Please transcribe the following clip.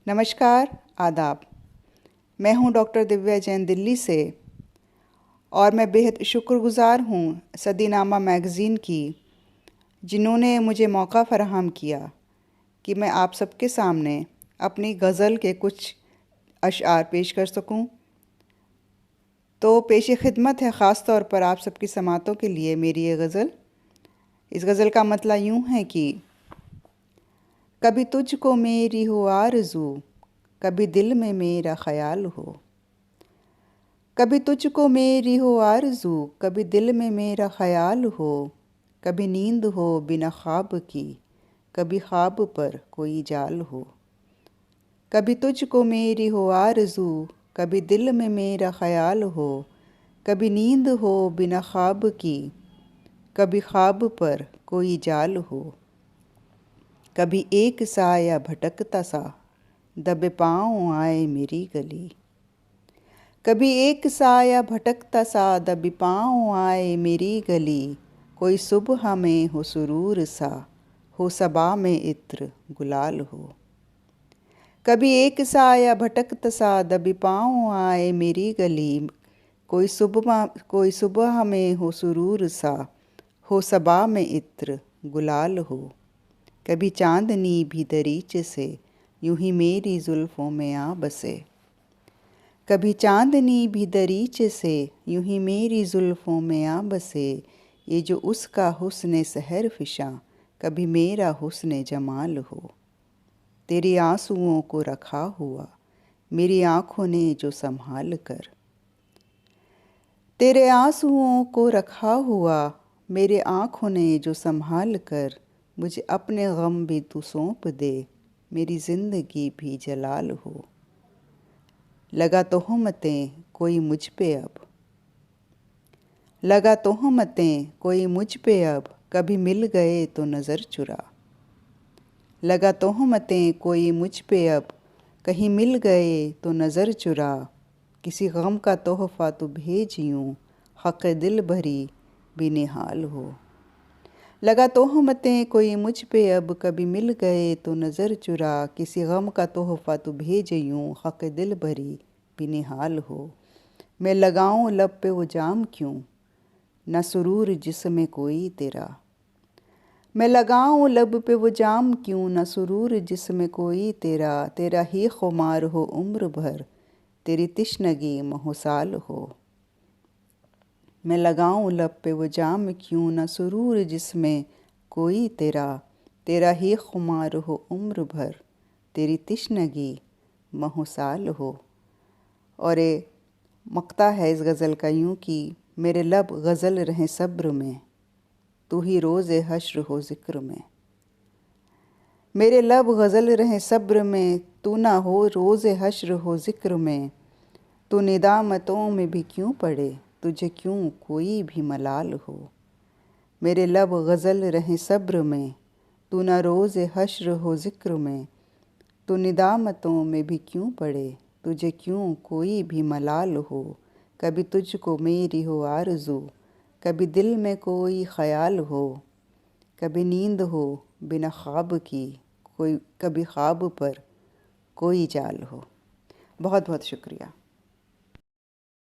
नमस्कार, आदाब। मैं हूं डॉक्टर दिव्या जैन दिल्ली से और मैं बेहद शुक्रगुज़ार हूं सदीनामा मैगज़ीन की, जिन्होंने मुझे मौका फ़राहम किया कि मैं आप सबके सामने अपनी गज़ल के कुछ अशआर पेश कर सकूं। तो पेश खिदमत है ख़ास तौर पर आप सबकी समातों के लिए मेरी ये गज़ल। इस गज़ल का मतलब यूं है कि कभी तुझको मेरी हो आरज़ू, कभी दिल में मेरा ख़याल हो। कभी तुझको मेरी हो आरज़ू, कभी दिल में मेरा ख़याल हो। कभी नींद हो बिना ख्वाब की, कभी ख्वाब पर कोई जाल हो। कभी तुझको मेरी हो आरज़ू, कभी दिल में मेरा ख़याल हो। कभी नींद हो बिना ख्वाब की, कभी ख्वाब पर कोई जाल हो। कभी एक साया भटकता सा, दबे पाँव आए मेरी गली। कभी एक साया भटकता सा, दबे पाँव आए मेरी गली। कोई सुबह में हो सुरूर सा, हो सबा में इत्र गुलाल हो। कभी एक साया भटकता सा, दबे पाँव आए मेरी गली। कोई सुबह में हो सुरूर सा, हो सबा में इत्र गुलाल हो। कभी चांदनी भी दरीच से, यूं ही मेरी जुल्फ़ों में आ बसे। कभी चांदनी भी दरीच से, यूं ही मेरी जुल्फ़ों में आ बसे। ये जो उसका हुस्न सहर फिशां, कभी मेरा हुस्न जमाल हो। तेरे आंसुओं को रखा हुआ मेरी आँखों ने जो संभाल कर। तेरे आंसुओं को रखा हुआ मेरे आँखों ने जो संभाल कर। मुझे अपने गम भी तू सौंप दे, मेरी ज़िंदगी भी जलाल हो। लगा तोहमतें कोई मुझ पे अब, लगा तोहमतें कोई मुझ पे अब, कभी मिल गए तो नज़र चुरा। लगा तोहमतें कोई मुझ पे अब, कहीं मिल गए तो नज़र चुरा। किसी गम का तोहफ़ा तू भेज यूं, हक़ दिल भरी बेनिहाल हो। लगा तोहमतें कोई मुझ पे अब, कभी मिल गए तो नज़र चुरा। किसी गम का तोहफ़ा तू भेज यूं, हक़ दिल भरी बेनिहाल हो। मैं लगाऊं लब पे वो जाम क्यों, न सुरूर जिस्म कोई तेरा। मैं लगाऊं लब पे वो जाम क्यों, न सुरूर जिस्म कोई तेरा। तेरा ही खुमार हो उम्र भर, तेरी तिश्नगी महोसाल हो। मैं लगाऊं लब पे वो जाम क्यों, न सुरूर जिसमें कोई तेरा। तेरा ही खुमार हो उम्र भर, तेरी तिश्नगी महोसाल हो। और ये मक्ता है इस गज़ल का यूं कि मेरे लब गज़ल रहें सब्र में, तू ही रोज़े हश्र हो ज़िक्र में। मेरे लब गज़ल रहें सब्र में, तू ना हो रोज़े हश्र हो ज़िक्र में। तू निदामतों में भी क्यों पड़े, तुझे क्यों कोई भी मलाल हो। मेरे लब गज़ल रहें सब्र में, तू ना रोज़े हश्र हो ज़िक्र में। तू निदामतों में भी क्यों पड़े, तुझे क्यों कोई भी मलाल हो। कभी तुझको मेरी हो आरज़ू, कभी दिल में कोई ख़याल हो। कभी नींद हो बिना ख्वाब की, कभी ख्वाब पर कोई जाल हो। बहुत बहुत शुक्रिया।